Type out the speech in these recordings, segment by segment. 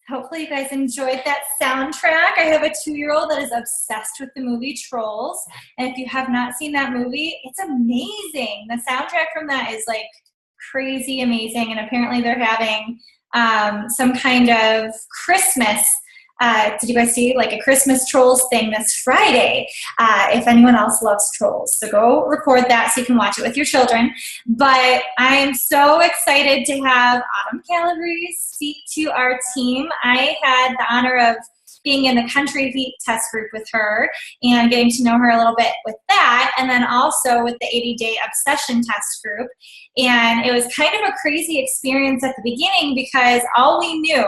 Hopefully you guys enjoyed that soundtrack. I have a 2-year-old that is obsessed with the movie Trolls. And if you have not seen that movie, it's amazing. The soundtrack from that is like crazy amazing. And apparently they're having some kind of Christmas. Did you guys see like a Christmas Trolls thing this Friday? If anyone else loves Trolls. So go record that so you can watch it with your children. But I am so excited to have Autumn Calabrese speak to our team. I had the honor of being in the country heat test group with her and getting to know her a little bit with that, and then also with the 80-day obsession test group. And it was kind of a crazy experience at the beginning because all we knew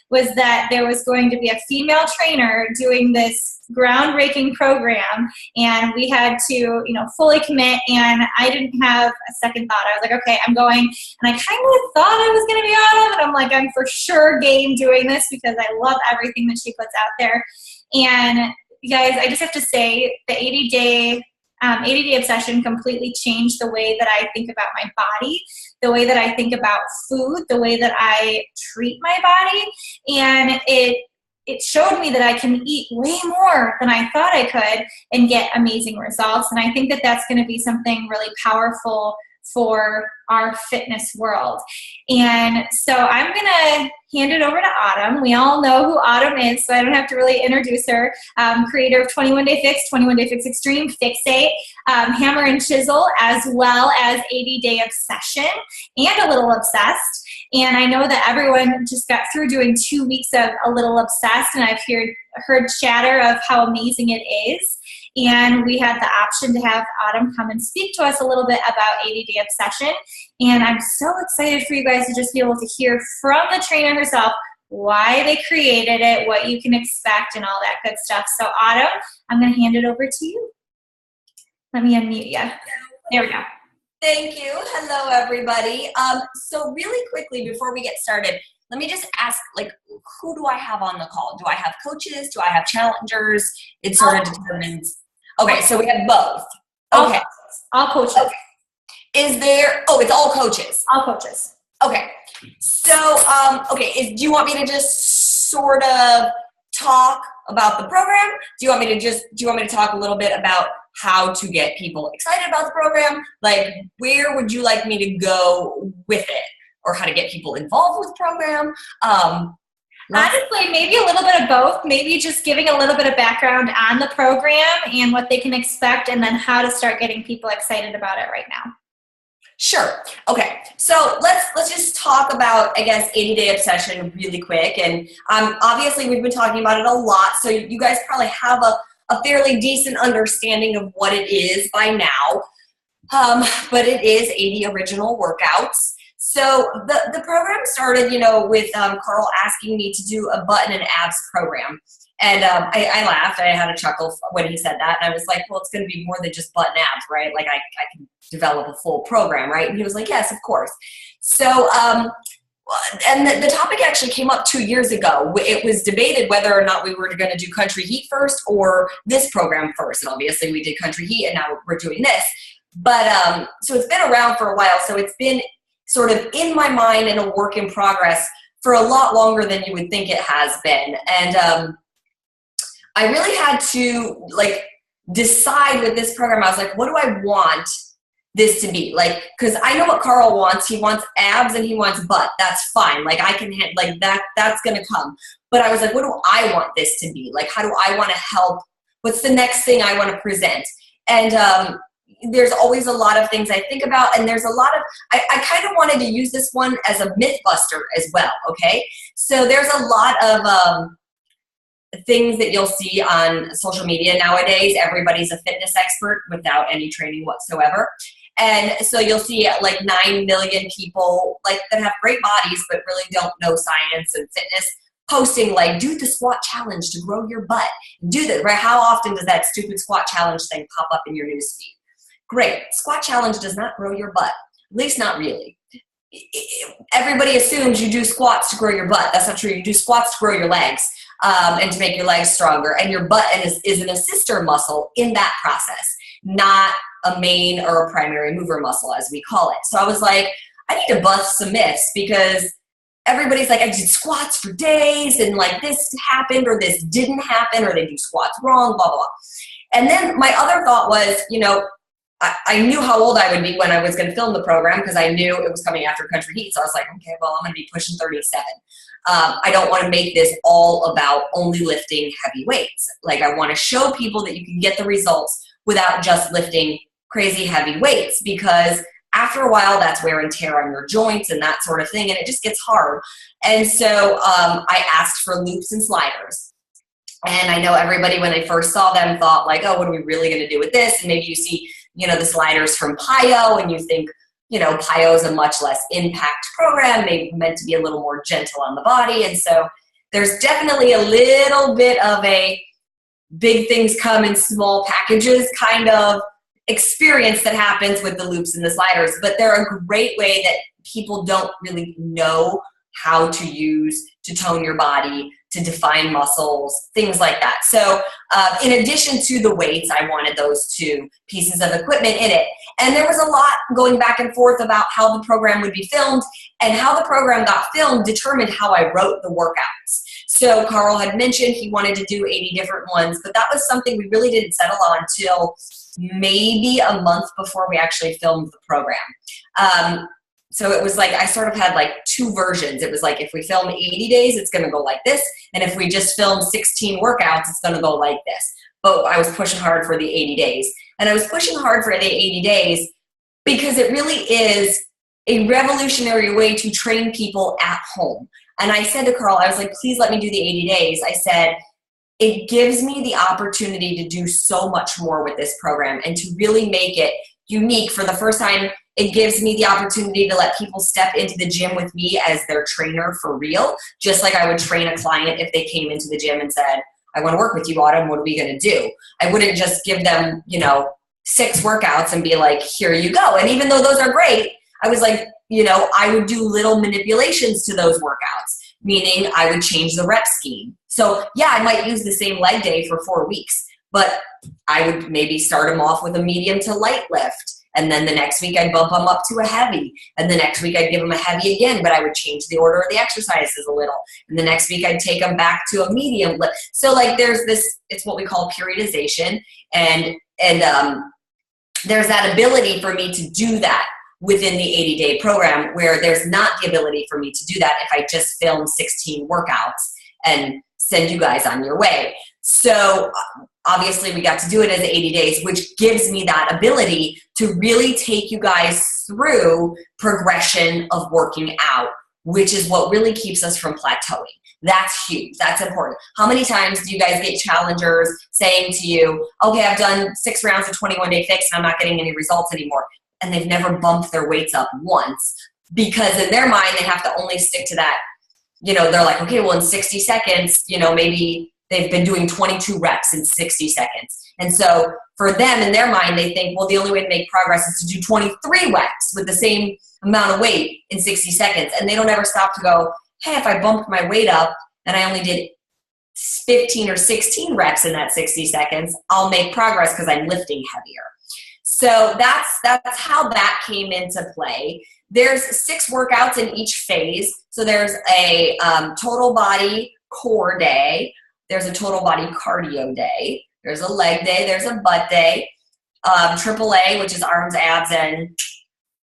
was that there was going to be a female trainer doing this groundbreaking program, and we had to, fully commit, and I didn't have a second thought. I was like, okay, I'm going, and I kind of thought I was going to be Autumn, and I'm like, I'm for sure game doing this because I love everything that she puts out there. And you guys, I just have to say the 80-day obsession completely changed the way that I think about my body, the way that I think about food, the way that I treat my body, and it showed me that I can eat way more than I thought I could and get amazing results. And I think that that's going to be something really powerful for our fitness world. And so I'm going to hand it over to Autumn. We all know who Autumn is, so I don't have to really introduce her. Creator of 21 Day Fix, 21 Day Fix Extreme, Fixate, Hammer and Chisel, as well as 80-Day Obsession, and A Little Obsessed. And I know that everyone just got through doing 2 weeks of A Little Obsessed, and I've heard chatter of how amazing it is. And we had the option to have Autumn come and speak to us a little bit about 80-Day Obsession. And I'm so excited for you guys to just be able to hear from the trainer herself why they created it, what you can expect, and all that good stuff. So Autumn, I'm going to hand it over to you. Let me unmute you. There we go. Thank you. Hello, everybody. So really quickly before we get started, let me just ask, who do I have on the call? Do I have coaches? Do I have challengers? It sort of determines. Okay, so we have both. Okay. All coaches. Okay. Is there, it's all coaches. All coaches. Okay. So, do you want me to just sort of talk about the program? Do you want me to talk a little bit about how to get people excited about the program? Like, where would you like me to go with it? Or how to get people involved with the program? Honestly, maybe a little bit of both. Maybe just giving a little bit of background on the program and what they can expect, and then how to start getting people excited about it right now. Sure. Okay. So let's just talk about, 80-Day Obsession really quick. And obviously we've been talking about it a lot, so you guys probably have a fairly decent understanding of what it is by now. But it is 80 original workouts. So the program started, with Carl asking me to do a butt and abs program. And I laughed. I had a chuckle when he said that. And I was like, well, it's going to be more than just butt and abs, right? Like I can develop a full program, right? And he was like, yes, of course. So, and the topic actually came up 2 years ago. It was debated whether or not we were going to do Country Heat first or this program first. And obviously we did Country Heat, and now we're doing this. But so it's been around for a while. So it's been sort of in my mind and a work in progress for a lot longer than you would think it has been. And I really had to decide with this program. I was like, what do I want this to be? Because I know what Carl wants. He wants abs and he wants butt. That's fine. I can that's going to come. But I was like, what do I want this to be? How do I want to help? What's the next thing I want to present? And there's always a lot of things I think about, and there's a lot of, I kind of wanted to use this one as a myth buster as well, okay? So there's a lot of things that you'll see on social media nowadays. Everybody's a fitness expert without any training whatsoever. And so you'll see 9 million people that have great bodies but really don't know science and fitness posting do the squat challenge to grow your butt. Do that, right? How often does that stupid squat challenge thing pop up in your newsfeed? Great. Squat challenge does not grow your butt. At least not really. Everybody assumes you do squats to grow your butt. That's not true. You do squats to grow your legs and to make your legs stronger. And your butt is an assister muscle in that process, not a main or a primary mover muscle, as we call it. So I was like, I need to bust some myths, because everybody's like, I did squats for days and like this happened or this didn't happen or they do squats wrong, blah, blah. And then my other thought was, you know, I knew how old I would be when I was going to film the program because I knew it was coming after Country Heat. So I was like, okay, well, I'm going to be pushing 37. I don't want to make this all about only lifting heavy weights. Like I want to show people that you can get the results without just lifting crazy heavy weights, because after a while that's wear and tear on your joints and that sort of thing. And it just gets hard. And so I asked for loops and sliders. And I know everybody, when they first saw them, thought like, oh, what are we really going to do with this? And maybe you see, you know, the sliders from PYO and you think, you know, PYO is a much less impact program. They're meant to be a little more gentle on the body. And so there's definitely a little bit of a big things come in small packages kind of experience that happens with the loops and the sliders. But they're a great way that people don't really know how to use to tone your body, to define muscles, things like that. So in addition to the weights, I wanted those two pieces of equipment in it. And there was a lot going back and forth about how the program would be filmed, and how the program got filmed determined how I wrote the workouts. So Carl had mentioned he wanted to do 80 different ones, but that was something we really didn't settle on until maybe a month before we actually filmed the program. So it was like, I sort of had like two versions. It was like, if we film 80 days, it's going to go like this. And if we just film 16 workouts, it's going to go like this. But I was pushing hard for the 80 days. And I was pushing hard for the 80 days because it really is a revolutionary way to train people at home. And I said to Carl, I was like, please let me do the 80 days. I said, it gives me the opportunity to do so much more with this program and to really make it unique. For the first time, it gives me the opportunity to let people step into the gym with me as their trainer for real, just like I would train a client if they came into the gym and said, I want to work with you, Autumn, what are we going to do? I wouldn't just give them, you know, 6 workouts and be like, here you go. And even though those are great, I was like, you know, I would do little manipulations to those workouts, meaning I would change the rep scheme. So yeah, I might use the same leg day for 4 weeks, but I would maybe start them off with a medium to light lift. And then the next week I'd bump them up to a heavy. And the next week I'd give them a heavy again, but I would change the order of the exercises a little. And the next week I'd take them back to a medium lift. So like there's this, it's what we call periodization. And there's that ability for me to do that within the 80-day program, where there's not the ability for me to do that if I just film 16 workouts and send you guys on your way. So obviously we got to do it as 80 days, which gives me that ability to really take you guys through progression of working out, which is what really keeps us from plateauing. That's huge. That's important. How many times do you guys get challengers saying to you, okay, I've done 6 rounds of 21-day fix and I'm not getting any results anymore? And they've never bumped their weights up once, because in their mind, they have to only stick to that. You know, they're like, okay, well, in 60 seconds, you know, maybe they've been doing 22 reps in 60 seconds. And so for them, in their mind, they think, well, the only way to make progress is to do 23 reps with the same amount of weight in 60 seconds. And they don't ever stop to go, hey, if I bumped my weight up and I only did 15 or 16 reps in that 60 seconds, I'll make progress because I'm lifting heavier. So that's how that came into play. There's 6 workouts in each phase. So there's a total body core day. There's a total body cardio day. There's a leg day. There's a butt day. AAA, which is arms, abs, and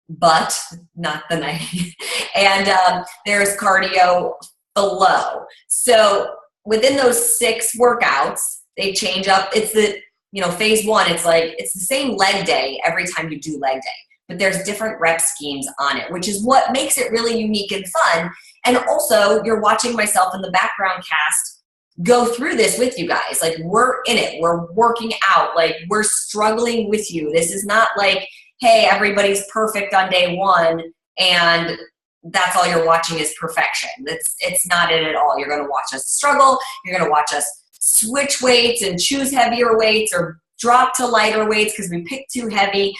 butt, not the 90. And there's cardio below. So within those 6 workouts, they change up. It's the, you know, phase 1, it's like, it's the same leg day every time you do leg day, but there's different rep schemes on it, which is what makes it really unique and fun. And also, you're watching myself in the background cast go through this with you guys. Like, we're in it. We're working out. Like, we're struggling with you. This is not like, hey, everybody's perfect on day 1 and that's all you're watching is perfection. It's not it at all. You're going to watch us struggle. You're going to watch us switch weights and choose heavier weights or drop to lighter weights because we picked too heavy.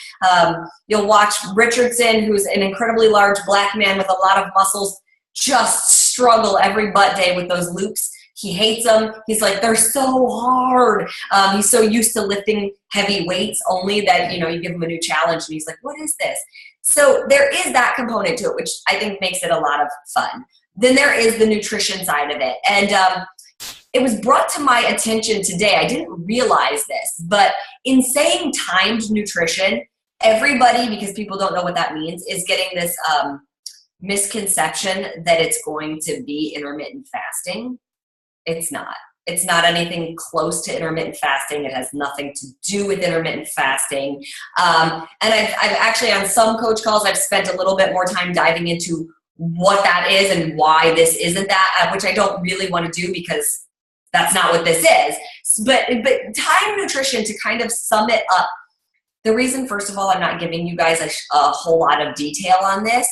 You'll watch Richardson, who's an incredibly large black man with a lot of muscles, just struggle every butt day with those loops. He hates them. He's like, they're so hard. He's so used to lifting heavy weights only that, you know, you give him a new challenge and he's like, what is this? So there is that component to it, which I think makes it a lot of fun. then there is the nutrition side of it. And it was brought to my attention today. I didn't realize this, but in saying timed nutrition, everybody, because people don't know what that means, is getting this misconception that it's going to be intermittent fasting. It's not. It's not anything close to intermittent fasting. It has nothing to do with intermittent fasting. And I've actually, on some coach calls, I've spent a little bit more time diving into what that is and why this isn't that, which I don't really want to do because that's not what this is. But time nutrition, to kind of sum it up, the reason, first of all, I'm not giving you guys a whole lot of detail on this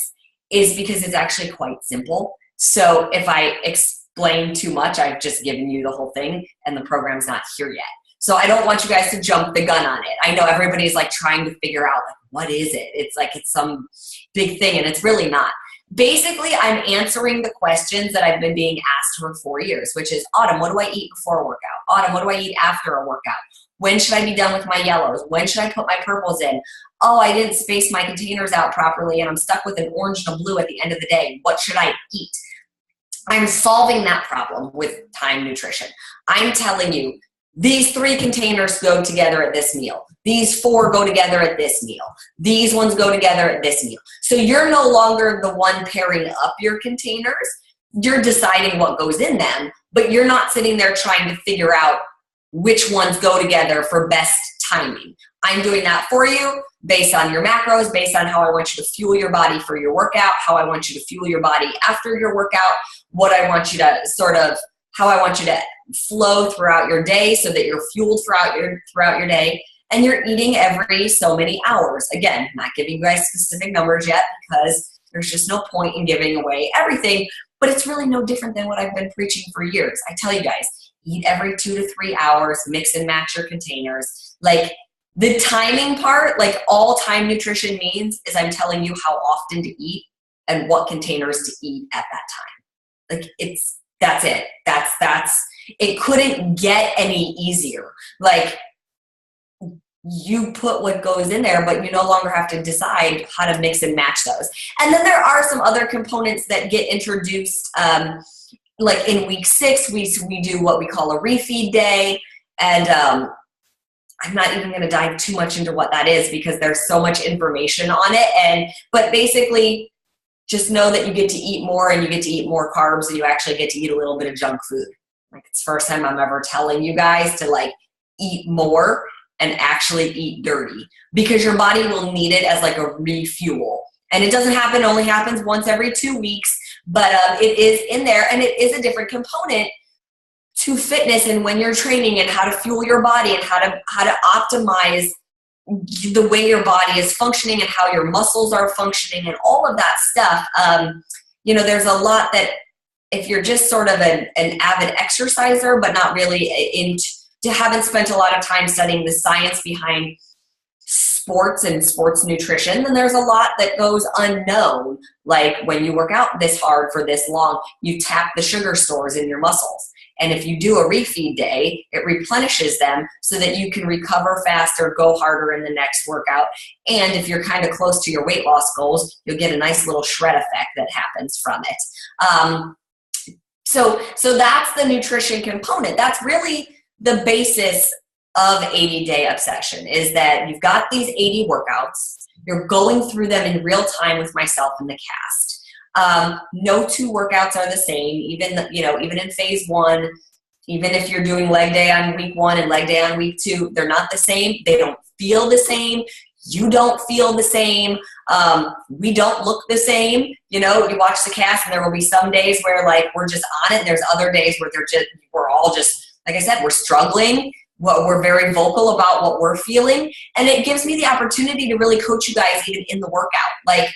is because it's actually quite simple. So if I explain too much, I've just given you the whole thing and the program's not here yet. So I don't want you guys to jump the gun on it. I know everybody's like trying to figure out, like, what is it? It's like it's some big thing, and it's really not. Basically, I'm answering the questions that I've been being asked for 4 years, which is, Autumn, what do I eat before a workout? Autumn, what do I eat after a workout? When should I be done with my yellows? When should I put my purples in? Oh, I didn't space my containers out properly and I'm stuck with an orange and a blue at the end of the day. What should I eat? I'm solving that problem with time nutrition. I'm telling you, these 3 containers go together at this meal. These 4 go together at this meal. These ones go together at this meal. So you're no longer the one pairing up your containers. You're deciding what goes in them, but you're not sitting there trying to figure out which ones go together for best timing. I'm doing that for you based on your macros, based on how I want you to fuel your body for your workout, how I want you to fuel your body after your workout, what I want you to how I want you to flow throughout your day so that you're fueled throughout your day, and you're eating every so many hours. Again, not giving you guys specific numbers yet because there's just no point in giving away everything, but it's really no different than what I've been preaching for years. I tell you guys, eat every 2 to 3 hours, mix and match your containers. Like, the timing part, like all time nutrition means is I'm telling you how often to eat and what containers to eat at that time. Like, that's it. It couldn't get any easier. Like, you put what goes in there, but you no longer have to decide how to mix and match those. And then there are some other components that get introduced. Like in week 6, we do what we call a refeed day. And I'm not even going to dive too much into what that is because there's so much information on it. But basically, just know that you get to eat more and you get to eat more carbs and you actually get to eat a little bit of junk food. Like, it's the first time I'm ever telling you guys to like eat more and actually eat dirty, because your body will need it as like a refuel. And it doesn't happen, only happens once every 2 weeks, but it is in there, and it is a different component to fitness and when you're training and how to fuel your body and how to optimize the way your body is functioning and how your muscles are functioning and all of that stuff. There's a lot that if you're just sort of an avid exerciser, but not really haven't spent a lot of time studying the science behind sports and sports nutrition, then there's a lot that goes unknown. Like, when you work out this hard for this long, you tap the sugar stores in your muscles. And if you do a refeed day, it replenishes them so that you can recover faster, go harder in the next workout. And if you're kind of close to your weight loss goals, you'll get a nice little shred effect that happens from it. So that's the nutrition component. That's really the basis of 80-Day Obsession, is that you've got these 80 workouts. You're going through them in real time with myself in the cast. No 2 workouts are the same, even in phase 1, even if you're doing leg day on week 1 and leg day on week 2, they're not the same. They don't feel the same. You don't feel the same. We don't look the same. You watch the cast and there will be some days where like we're just on it. And there's other days where we're all just, like I said, we're struggling. We're very vocal about what we're feeling. And it gives me the opportunity to really coach you guys even in the workout. Like,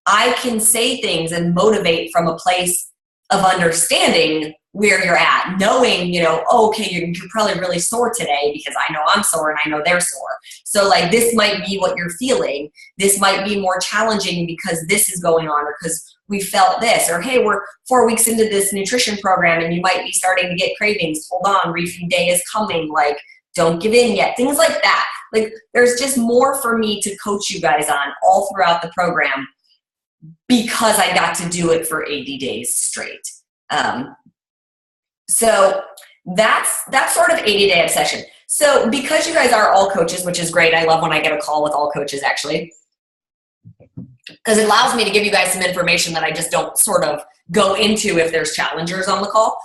I can say things and motivate from a place of understanding where you're at, knowing, okay, you're probably really sore today because I know I'm sore and I know they're sore. So like, this might be what you're feeling. This might be more challenging because this is going on, or because we felt this, or hey, we're 4 weeks into this nutrition program and you might be starting to get cravings. Hold on, refeed day is coming. Like, don't give in yet. Things like that. Like, there's just more for me to coach you guys on all throughout the program. because I got to do it for 80 days straight. So that's sort of 80-day obsession. So because you guys are all coaches, which is great. I love when I get a call with all coaches actually, because it allows me to give you guys some information that I just don't sort of go into if there's challengers on the call.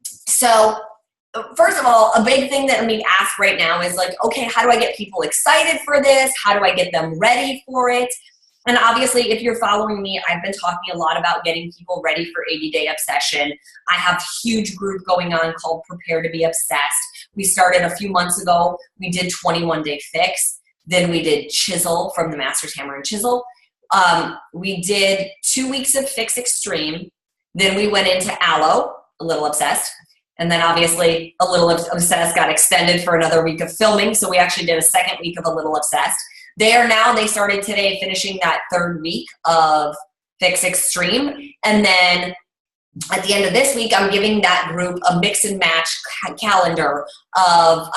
So first of all, a big thing that I'm being asked right now is like, okay, how do I get people excited for this? How do I get them ready for it? And obviously, if you're following me, I've been talking a lot about getting people ready for 80-day obsession. I have a huge group going on called Prepare to be Obsessed. We started a few months ago. We did 21-day fix. Then we did chisel from the Master's Hammer and Chisel. We did 2 weeks of Fix Extreme. Then we went into Aloe, a little obsessed. And then obviously a little obsessed got extended for another week of filming. So we actually did a second week of a little obsessed. They started today finishing that third week of Fix Extreme. And then at the end of this week, I'm giving that group a mix and match calendar of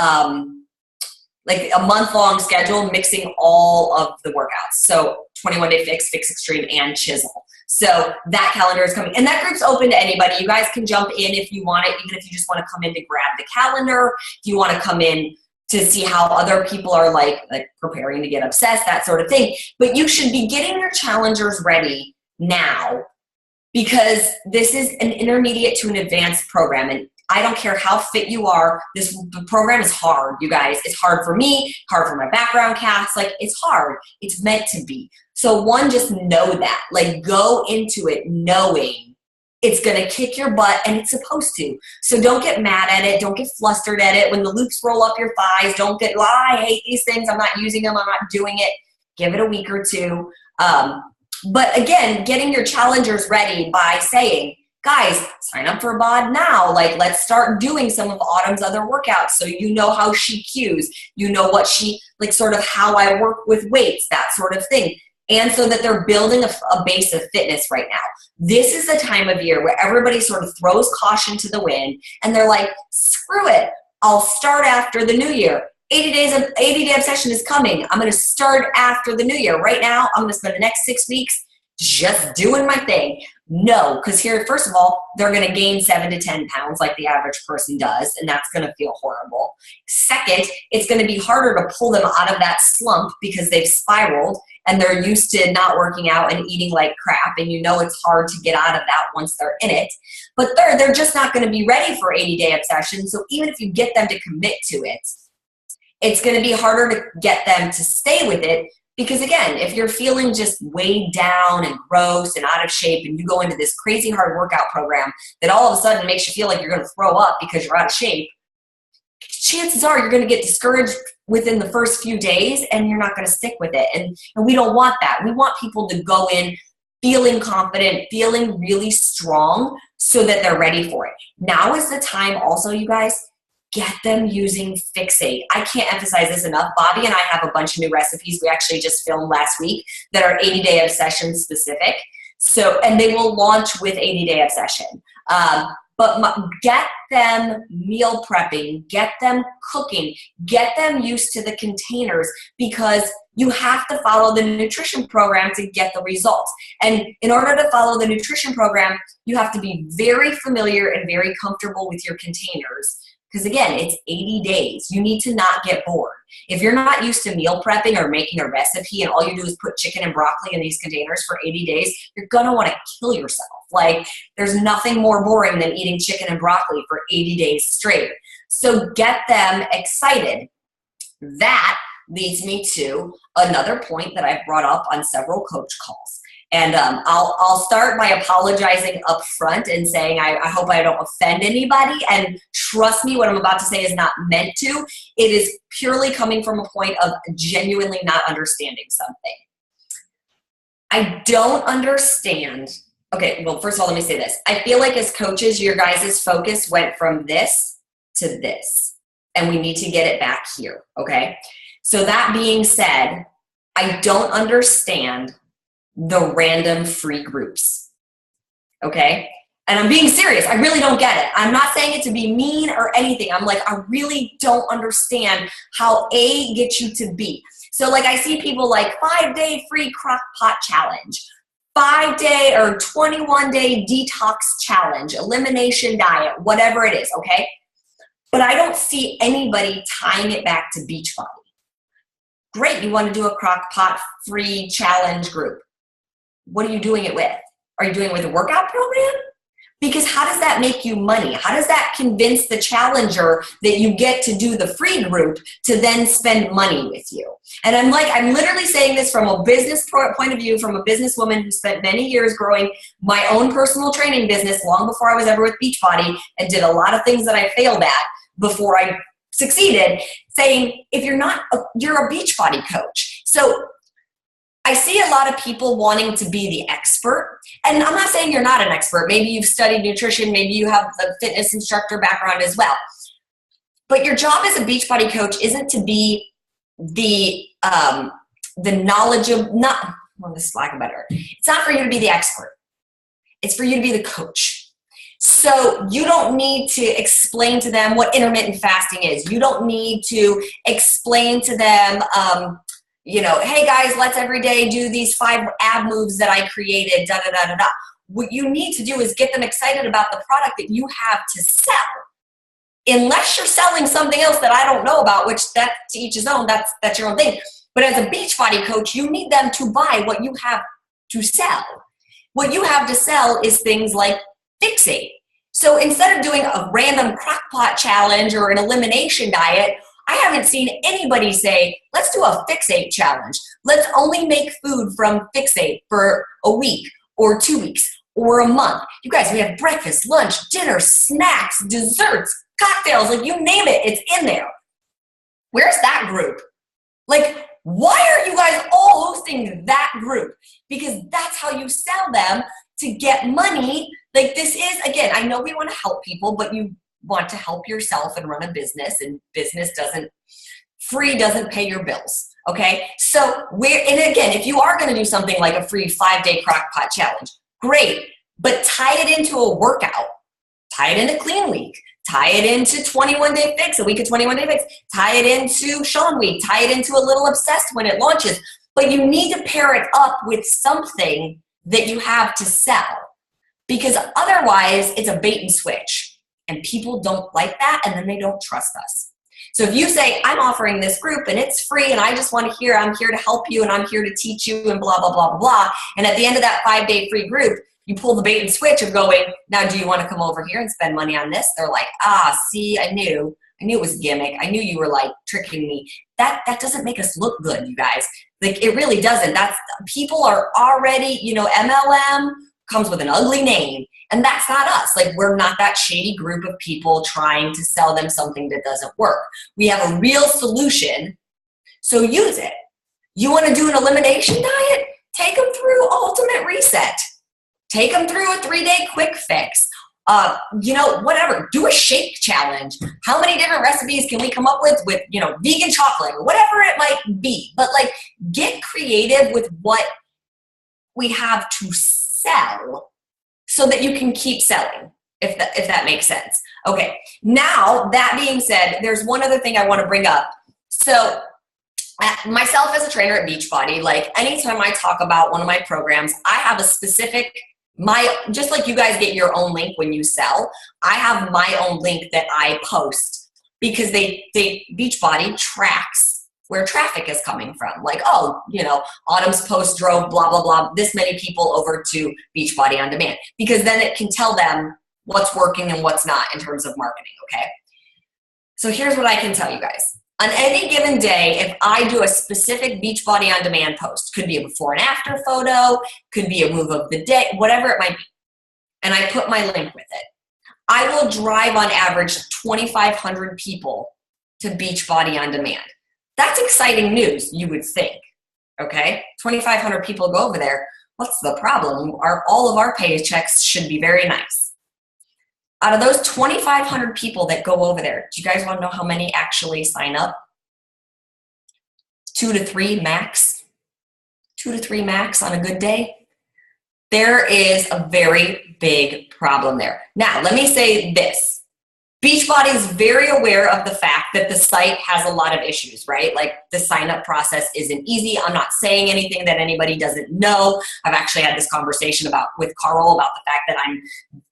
like a month-long schedule mixing all of the workouts. So 21-day fix, Fix Extreme, and chisel. So that calendar is coming. And that group's open to anybody. You guys can jump in if you want it, even if you just want to come in to grab the calendar, if you want to come in to see how other people are like preparing to get obsessed, that sort of thing. But you should be getting your challengers ready now, because this is an intermediate to an advanced program. And I don't care how fit you are, the program is hard, you guys. It's hard for me, hard for my background cast. Like, it's hard. It's meant to be. So one, just know that. Like, go into it knowing it's going to kick your butt, and it's supposed to. So don't get mad at it. Don't get flustered at it. When the loops roll up your thighs, don't get, I hate these things. I'm not using them. I'm not doing it. Give it a week or two. But again, getting your challengers ready by saying, guys, sign up for BOD now. Like, let's start doing some of Autumn's other workouts so you know how she cues. You know what she, like, sort of how I work with weights, that sort of thing. And so that they're building a base of fitness right now. This is the time of year where everybody sort of throws caution to the wind and they're like, screw it, I'll start after the new year. 80-day obsession is coming. I'm going to start after the new year. Right now, I'm going to spend the next 6 weeks just doing my thing. No, because here, first of all, they're going to gain 7 to 10 pounds like the average person does, and that's going to feel horrible. Second, it's going to be harder to pull them out of that slump because they've spiraled and they're used to not working out and eating like crap, and you know it's hard to get out of that once they're in it. But third, they're just not going to be ready for 80-day obsession, so even if you get them to commit to it, it's going to be harder to get them to stay with it. Because again, if you're feeling just weighed down and gross and out of shape, and you go into this crazy hard workout program that all of a sudden makes you feel like you're going to throw up because you're out of shape, chances are you're going to get discouraged within the first few days and you're not going to stick with it. And we don't want that. We want people to go in feeling confident, feeling really strong so that they're ready for it. Now is the time also, you guys, get them using Fixate. I can't emphasize this enough. Bobby and I have a bunch of new recipes we actually just filmed last week that are 80-day obsession specific. So, and they will launch with 80-day obsession. But get them meal prepping, get them cooking, get them used to the containers, because you have to follow the nutrition program to get the results. And in order to follow the nutrition program, you have to be very familiar and very comfortable with your containers. Because again, it's 80 days. You need to not get bored. If you're not used to meal prepping or making a recipe and all you do is put chicken and broccoli in these containers for 80 days, you're gonna wanna kill yourself. Like, there's nothing more boring than eating chicken and broccoli for 80 days straight. So get them excited. That leads me to another point that I've brought up on several coach calls. And I'll start by apologizing up front and saying I hope I don't offend anybody. And trust me, what I'm about to say is not meant to. It is purely coming from a point of genuinely not understanding something. I don't understand. Okay, well, first of all, let me say this. I feel like as coaches, your guys' focus went from this to this. And we need to get it back here, okay? So that being said, I don't understand the random free groups, okay? And I'm being serious. I really don't get it. I'm not saying it to be mean or anything. I'm like, I really don't understand how A gets you to B. So like, I see people like 5-day free crock pot challenge, 5-day or 21-day detox challenge, elimination diet, whatever it is, okay? But I don't see anybody tying it back to Beachbody. Great, you want to do a crock pot free challenge group. What are you doing it with? Are you doing it with a workout program? Because how does that make you money? How does that convince the challenger that you get to do the free group to then spend money with you? And I'm literally saying this from a business point of view, from a businesswoman who spent many years growing my own personal training business long before I was ever with Beachbody and did a lot of things that I failed at before I succeeded, saying, if you're a Beachbody coach. So I see a lot of people wanting to be the expert. And I'm not saying you're not an expert. Maybe you've studied nutrition. Maybe you have the fitness instructor background as well. But your job as a Beachbody coach isn't to be the knowledgeable, this lack of better. It's not for you to be the expert. It's for you to be the coach. So you don't need to explain to them what intermittent fasting is. You don't need to explain to them, hey guys, let's every day do these 5 ab moves that I created, da da da da da. What you need to do is get them excited about the product that you have to sell. Unless you're selling something else that I don't know about, which that to each his own, that's your own thing. But as a Beachbody coach, you need them to buy what you have to sell. What you have to sell is things like Fixate. So instead of doing a random crockpot challenge or an elimination diet, I haven't seen anybody say, let's do a Fixate challenge. Let's only make food from Fixate for a week or 2 weeks or a month. You guys, we have breakfast, lunch, dinner, snacks, desserts, cocktails, like you name it, it's in there. Where's that group? Like, why are you guys all hosting that group? Because that's how you sell them to get money. Like this is, again, I know we want to help people, but you want to help yourself and run a business, and free doesn't pay your bills. Okay. So and again, if you are going to do something like a free 5-day crockpot challenge, great, but tie it into a workout, tie it into Clean Week, tie it into 21-day fix, a week of 21-day fix, tie it into Sean Week, tie it into a little obsessed when it launches, but you need to pair it up with something that you have to sell, because otherwise it's a bait and switch. And people don't like that, and then they don't trust us. So if you say, I'm offering this group and it's free and I just want to hear, I'm here to help you and I'm here to teach you and blah, blah, blah, blah, blah. And at the end of that 5-day free group, you pull the bait and switch of going, now do you want to come over here and spend money on this? They're like, see, I knew it was a gimmick. I knew you were like tricking me. That doesn't make us look good, you guys. Like it really doesn't. People are already, MLM comes with an ugly name. And that's not us. Like we're not that shady group of people trying to sell them something that doesn't work. We have a real solution, so use it. You want to do an elimination diet? Take them through Ultimate Reset. Take them through a 3-day quick fix. Whatever. Do a shake challenge. How many different recipes can we come up with vegan chocolate or whatever it might be? But like get creative with what we have to sell, so that you can keep selling, if that makes sense. Okay, now that being said, there's one other thing I want to bring up. So myself as a trainer at Beachbody, like anytime I talk about one of my programs, I have a specific, just like you guys get your own link when you sell, I have my own link that I post because Beachbody tracks where traffic is coming from. Like, Autumn's post drove blah, blah, blah, this many people over to Beachbody On Demand, because then it can tell them what's working and what's not in terms of marketing, okay? So here's what I can tell you guys. On any given day, if I do a specific Beachbody On Demand post, could be a before and after photo, could be a move of the day, whatever it might be, and I put my link with it, I will drive on average 2,500 people to Beachbody On Demand. That's exciting news, you would think, okay? 2,500 people go over there. What's the problem? All of our paychecks should be very nice. Out of those 2,500 people that go over there, do you guys want to know how many actually sign up? 2 to 3 max. 2 to 3 max on a good day. There is a very big problem there. Now, let me say this. Beachbody is very aware of the fact that the site has a lot of issues, right? Like the sign up process isn't easy. I'm not saying anything that anybody doesn't know. I've actually had this conversation with Carl about the fact that I'm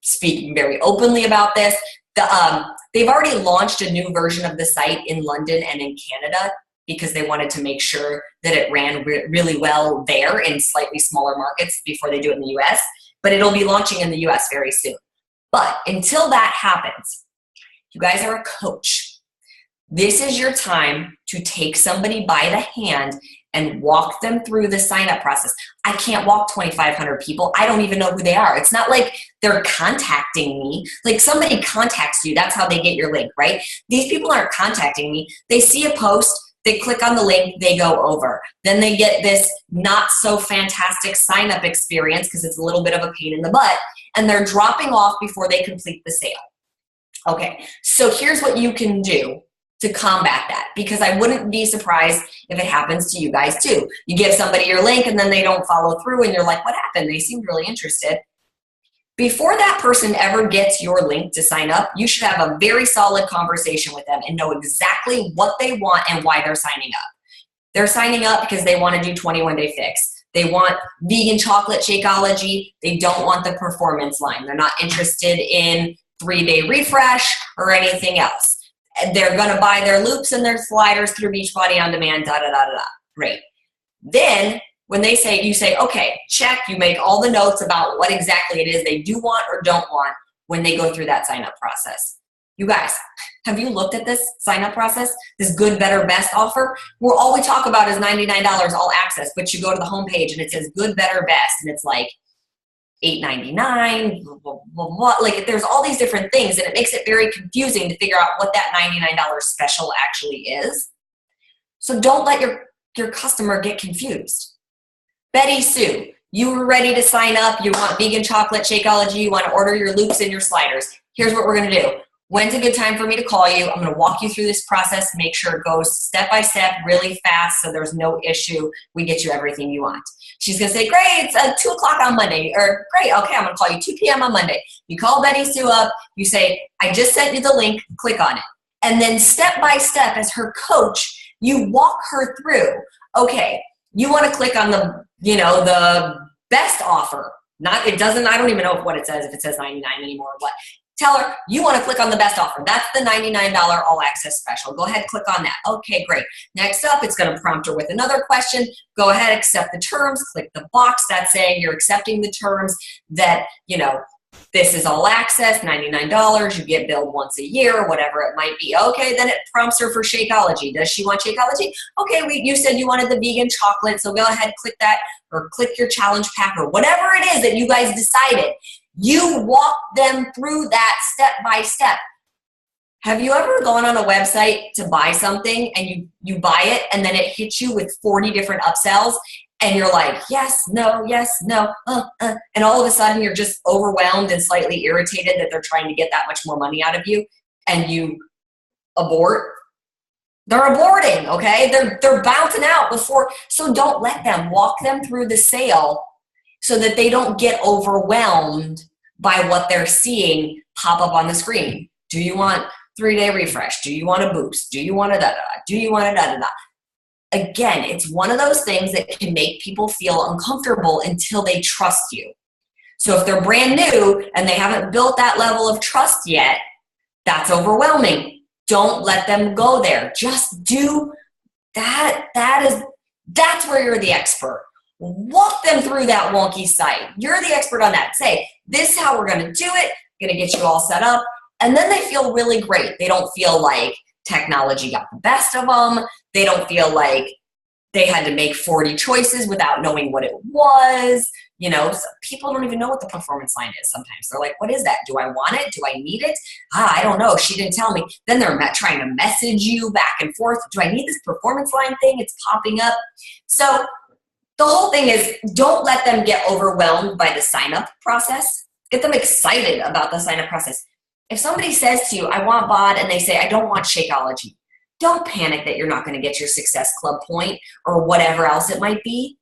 speaking very openly about this. They've already launched a new version of the site in London and in Canada because they wanted to make sure that it ran really well there in slightly smaller markets before they do it in the US, but it'll be launching in the US very soon. But until that happens, you guys are a coach. This is your time to take somebody by the hand and walk them through the sign-up process. I can't walk 2,500 people. I don't even know who they are. It's not like they're contacting me. Like somebody contacts you, that's how they get your link, right? These people aren't contacting me. They see a post, they click on the link, they go over. Then they get this not so fantastic sign-up experience because it's a little bit of a pain in the butt, and they're dropping off before they complete the sale. Okay, so here's what you can do to combat that, because I wouldn't be surprised if it happens to you guys too. You give somebody your link and then they don't follow through and you're like, what happened? They seemed really interested. Before that person ever gets your link to sign up, you should have a very solid conversation with them and know exactly what they want and why they're signing up. They're signing up because they want to do 21-day fix. They want vegan chocolate Shakeology. They don't want the performance line. They're not interested in 3-day refresh or anything else. They're going to buy their loops and their sliders through Beachbody on demand, Great. Then when you say, okay, check, you make all the notes about what exactly it is they do want or don't want when they go through that sign up process. You guys, have you looked at this sign up process? This good, better, best offer? Where all we talk about is $99 all access, but you go to the homepage and it says good, better, best, and it's like $8.99, blah, blah, blah. Like there's all these different things, and it makes it very confusing to figure out what that $99 special actually is. So don't let your customer get confused. Betty Sue, you were ready to sign up. You want vegan chocolate Shakeology. You want to order your loops and your sliders. Here's what we're going to do. When's a good time for me to call you? I'm going to walk you through this process, make sure it goes step by step really fast so there's no issue. We get you everything you want. She's going to say, great, it's 2 o'clock on Monday. Or great, okay, I'm going to call you 2 p.m. on Monday. You call Betty Sue up. You say, I just sent you the link. Click on it. And then step by step as her coach, you walk her through. Okay, you want to click on the best offer. I don't even know what it says, if it says 99 anymore or what. Tell her you want to click on the best offer. That's the $99 all access special. Go ahead, click on that. Okay, great. Next up, it's going to prompt her with another question. Go ahead, accept the terms, click the box that's saying you're accepting the terms that, this is all access, $99, you get billed once a year, whatever it might be. Okay, then it prompts her for Shakeology. Does she want Shakeology? Okay, you said you wanted the vegan chocolate, so go ahead, click that, or click your challenge pack, or whatever it is that you guys decided. You walk them through that step by step. Have you ever gone on a website to buy something and you buy it and then it hits you with 40 different upsells and you're like, yes, no, and all of a sudden you're just overwhelmed and slightly irritated that they're trying to get that much more money out of you and you abort? They're aborting, okay? They're bouncing out before, so don't let them. Walk them through the sale so that they don't get overwhelmed by what they're seeing pop up on the screen. Do you want 3-day refresh? Do you want a boost? Do you want a da-da-da? Do you want a da-da-da? Again, it's one of those things that can make people feel uncomfortable until they trust you. So if they're brand new and they haven't built that level of trust yet, that's overwhelming. Don't let them go there. Just do that. That's where you're the expert. Walk them through that wonky site. You're the expert on that. Say, this is how we're going to do it. I'm going to get you all set up. And then they feel really great. They don't feel like technology got the best of them. They don't feel like they had to make 40 choices without knowing what it was. So people don't even know what the performance line is sometimes. They're like, what is that? Do I want it? Do I need it? I don't know. She didn't tell me. Then they're trying to message you back and forth. Do I need this performance line thing? It's popping up. So the whole thing is, don't let them get overwhelmed by the sign-up process. Get them excited about the sign-up process. If somebody says to you, I want BOD, and they say, I don't want Shakeology, don't panic that you're not going to get your Success Club point or whatever else it might be.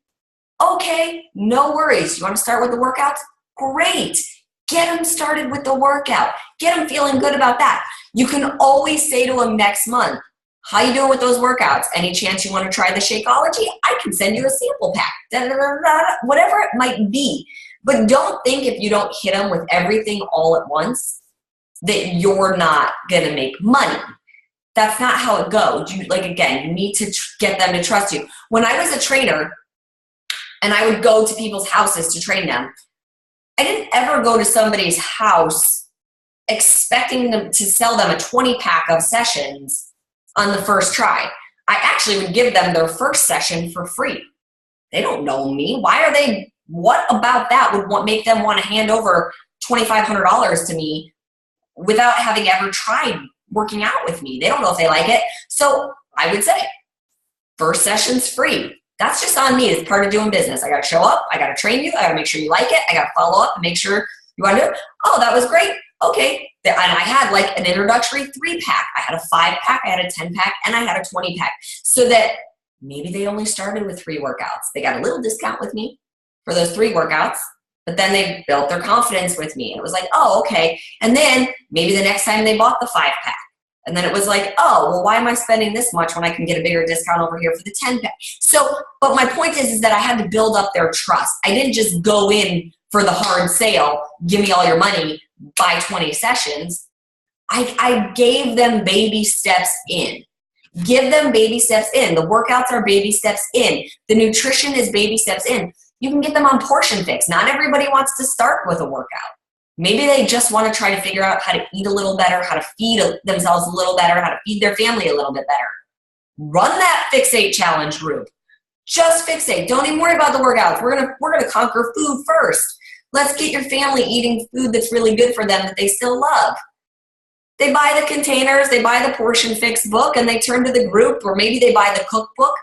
Okay, no worries. You want to start with the workouts? Great. Get them started with the workout. Get them feeling good about that. You can always say to them next month, how you doing with those workouts? Any chance you want to try the Shakeology? I can send you a sample pack, whatever it might be. But don't think if you don't hit them with everything all at once that you're not going to make money. That's not how it goes. You need to get them to trust you. When I was a trainer and I would go to people's houses to train them, I didn't ever go to somebody's house expecting them to sell them a 20-pack of sessions on the first try. I actually would give them their first session for free. They don't know me. What about that would make them want to hand over $2,500 to me without having ever tried working out with me? They don't know if they like it. So I would say, first session's free. That's just on me. It's part of doing business. I got to show up. I got to train you. I got to make sure you like it. I got to follow up and make sure you want to do it. Oh, that was great. Okay. And I had like an introductory 3-pack. I had a 5-pack. I had a 10-pack, and I had a 20-pack. So that maybe they only started with 3 workouts. They got a little discount with me for those 3 workouts, but then they built their confidence with me. And it was like, oh, okay. And then maybe the next time they bought the 5-pack. And then it was like, oh, well, why am I spending this much when I can get a bigger discount over here for the 10-pack? So, but my point is that I had to build up their trust. I didn't just go in for the hard sale, give me all your money, buy 20 sessions. I gave them baby steps in. Give them baby steps in. The workouts are baby steps in. The nutrition is baby steps in. You can get them on portion fix. Not everybody wants to start with a workout. Maybe they just want to try to figure out how to eat a little better, how to feed themselves a little better, how to feed their family a little bit better. Run that Fixate Challenge group. Just fixate. Don't even worry about the workouts. We're gonna conquer food first. Let's get your family eating food that's really good for them that they still love. They buy the containers, they buy the portion fix book, and they turn to the group, or maybe they buy the cookbook.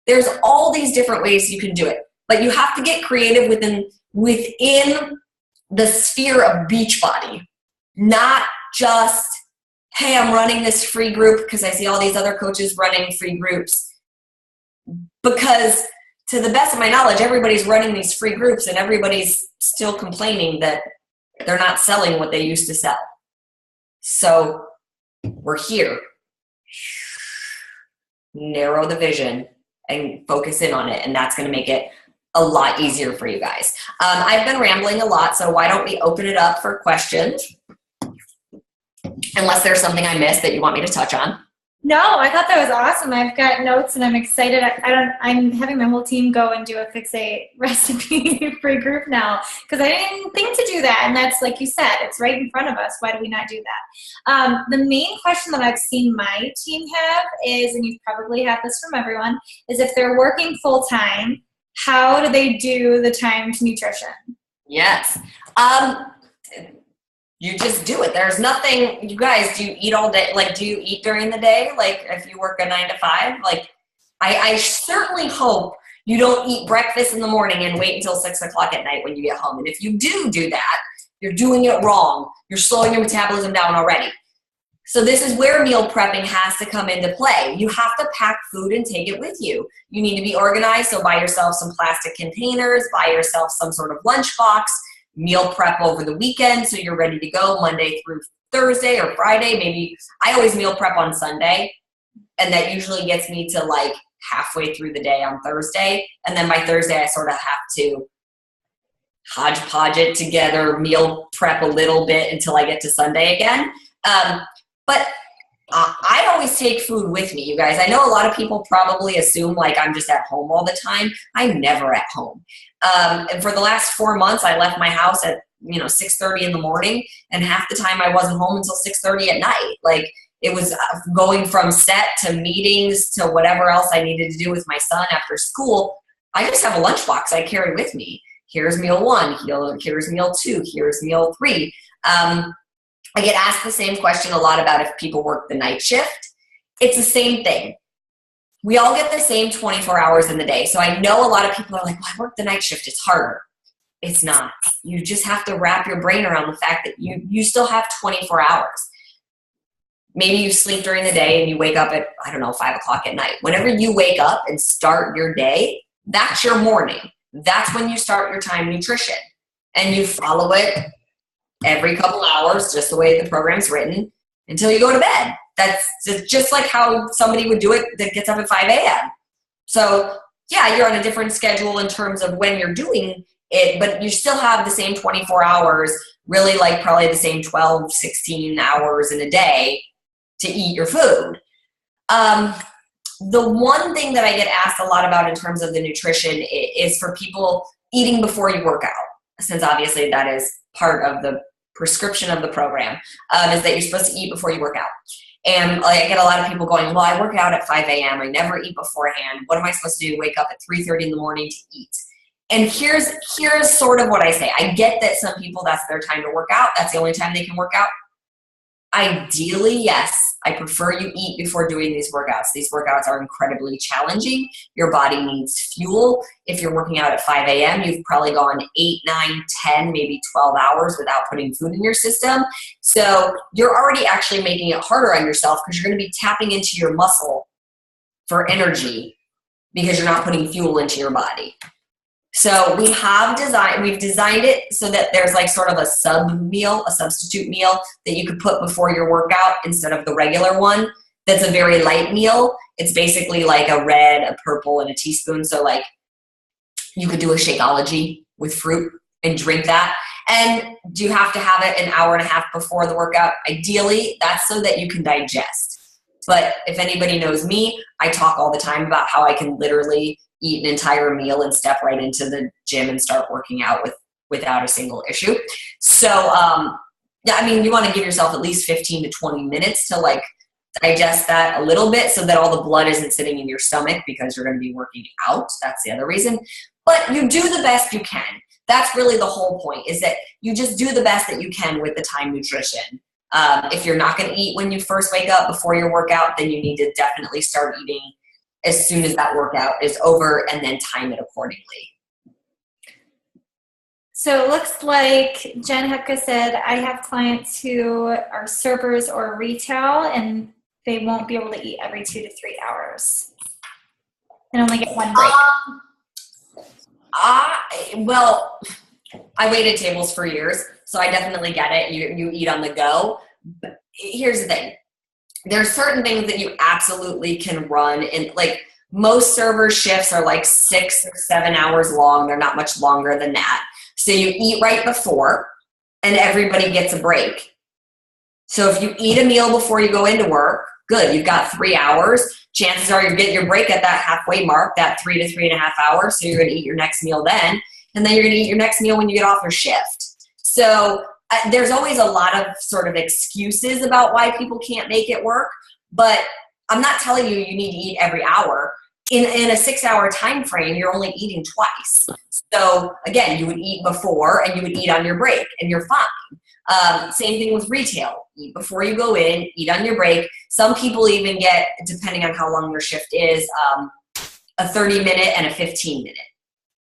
There's all these different ways you can do it. But you have to get creative within the sphere of Beachbody, not just, hey, I'm running this free group because I see all these other coaches running free groups. Because to the best of my knowledge, everybody's running these free groups and everybody's still complaining that they're not selling what they used to sell. So we're here. Narrow the vision and focus in on it, and that's going to make it a lot easier for you guys. I've been rambling a lot, so why don't we open it up for questions? Unless there's something I missed that you want me to touch on. No, I thought that was awesome. I've got notes and I'm excited. I'm having my whole team go and do a Fixate recipe free group now because I didn't think to do that. And that's like you said, it's right in front of us. Why do we not do that? The main question that I've seen my team have is, and you probably have this from everyone, is if they're working full time, how do they do the time to nutrition? Yes. You just do it. There's nothing, you guys, do you eat all day? Like, do you eat during the day? Like, if you work a 9 to 5? Like, I certainly hope you don't eat breakfast in the morning and wait until 6 o'clock at night when you get home. And if you do that, you're doing it wrong. You're slowing your metabolism down already. So this is where meal prepping has to come into play. You have to pack food and take it with you. You need to be organized. So buy yourself some plastic containers, buy yourself some sort of lunchbox, meal prep over the weekend so you're ready to go Monday through Thursday or Friday. Maybe I always meal prep on Sunday, and that usually gets me to like halfway through the day on Thursday. And then by Thursday, I sort of have to hodgepodge it together, meal prep a little bit until I get to Sunday again. But I always take food with me, you guys. I know a lot of people probably assume like I'm just at home all the time. I'm never at home. And for the last 4 months, I left my house at 6:30 in the morning, and half the time I wasn't home until 6:30 at night. Like, it was going from set to meetings to whatever else I needed to do with my son after school. I just have a lunchbox I carry with me. Here's meal 1. Here's meal 2. Here's meal 3. I get asked the same question a lot about if people work the night shift. It's the same thing. We all get the same 24 hours in the day. So I know a lot of people are like, well, I work the night shift. It's harder. It's not. You just have to wrap your brain around the fact that you still have 24 hours. Maybe you sleep during the day and you wake up at, 5 o'clock at night. Whenever you wake up and start your day, that's your morning. That's when you start your time nutrition. and you follow it every couple hours, just the way the program's written, until you go to bed. That's just like how somebody would do it that gets up at 5 a.m. So yeah, you're on a different schedule in terms of when you're doing it, but you still have the same 24 hours, really like probably the same 12, 16 hours in a day to eat your food. The one thing that I get asked a lot about in terms of the nutrition is for people eating before you work out, since obviously that is part of the prescription of the program, is that you're supposed to eat before you work out. And I get a lot of people going, well, I work out at 5 a.m. I never eat beforehand. What am I supposed to do? Wake up at 3:30 in the morning to eat? And here's sort of what I say. I get that some people, that's their time to work out. That's the only time they can work out. Ideally, yes. I prefer you eat before doing these workouts. These workouts are incredibly challenging. Your body needs fuel. If you're working out at 5 a.m., you've probably gone 8, 9, 10, maybe 12 hours without putting food in your system. So you're already actually making it harder on yourself because you're going to be tapping into your muscle for energy because you're not putting fuel into your body. So we've designed it so that there's like sort of a substitute meal that you could put before your workout instead of the regular one. That's a very light meal. It's basically like a red, a purple, and a teaspoon. So like you could do a Shakeology with fruit and drink that. And do you have to have it an hour and a half before the workout? Ideally, that's so that you can digest. But if anybody knows me, I talk all the time about how I can literally eat an entire meal and step right into the gym and start working out without a single issue. So, yeah, I mean, you want to give yourself at least 15 to 20 minutes to like digest that a little bit so that all the blood isn't sitting in your stomach because you're going to be working out. That's the other reason. But you do the best you can. That's really the whole point, is that you just do the best that you can with the time nutrition. If you're not going to eat when you first wake up before your workout, then you need to definitely start eating as soon as that workout is over, and then time it accordingly. So it looks like Jen Hepka said, I have clients who are servers or retail, and they won't be able to eat every 2 to 3 hours and only get one break. Well, I waited tables for years, so I definitely get it. You eat on the go. But here's the thing. There's certain things that you absolutely can run in, like most server shifts are like 6 or 7 hours long. They're not much longer than that. So you eat right before and everybody gets a break. So if you eat a meal before you go into work, good. You've got 3 hours. Chances are you're getting your break at that halfway mark, that 3 to 3.5 hours. So you're going to eat your next meal then. And then you're going to eat your next meal when you get off your shift. So there's always a lot of sort of excuses about why people can't make it work, but I'm not telling you you need to eat every hour. In a 6 hour time frame, you're only eating twice. So again, you would eat before and you would eat on your break and you're fine. Same thing with retail. Eat before you go in, eat on your break. Some people even get, depending on how long their shift is, a 30-minute and a 15-minute.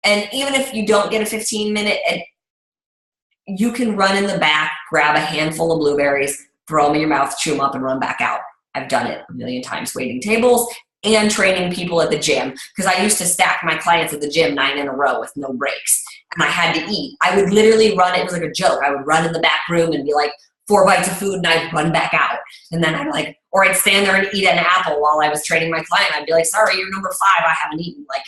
And even if you don't get a 15-minute, you can run in the back, grab a handful of blueberries, throw them in your mouth, chew them up, and run back out. I've done it a million times waiting tables and training people at the gym, because I used to stack my clients at the gym 9 in a row with no breaks, and I had to eat. I would literally run. It was like a joke. I would run in the back room and be like 4 bites of food, and I'd run back out. And then I'd like, or I'd stand there and eat an apple while I was training my client. I'd be like, sorry, you're number 5. I haven't eaten. Like,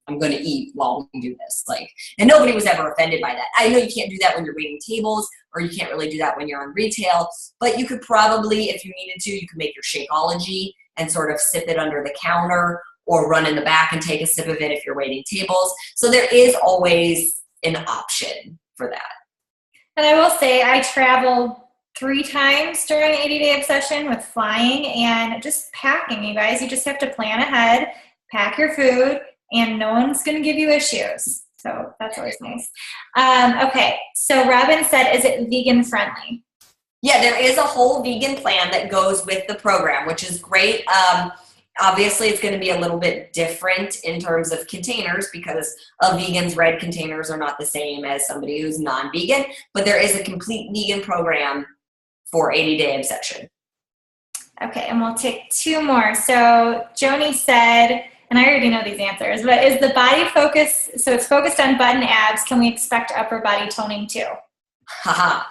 I'm going to eat while we do this. Like, and nobody was ever offended by that. I know you can't do that when you're waiting tables, or you can't really do that when you're on retail, but you could probably, if you needed to, you could make your Shakeology and sort of sip it under the counter, or run in the back and take a sip of it if you're waiting tables. So there is always an option for that. And I will say I traveled 3 times during 80-day obsession with flying and just packing, you guys. You just have to plan ahead, pack your food, and no one's going to give you issues. So that's always nice. Okay, so Robin said, is it vegan friendly? Yeah, there is a whole vegan plan that goes with the program, which is great. Obviously, it's going to be a little bit different in terms of containers, because a vegan's red containers are not the same as somebody who's non-vegan, but there is a complete vegan program for 80-day obsession. Okay, and we'll take 2 more. So Joni said, And I already know these answers, but is the body focus, so it's focused on butt and abs, can we expect upper body toning too? Haha.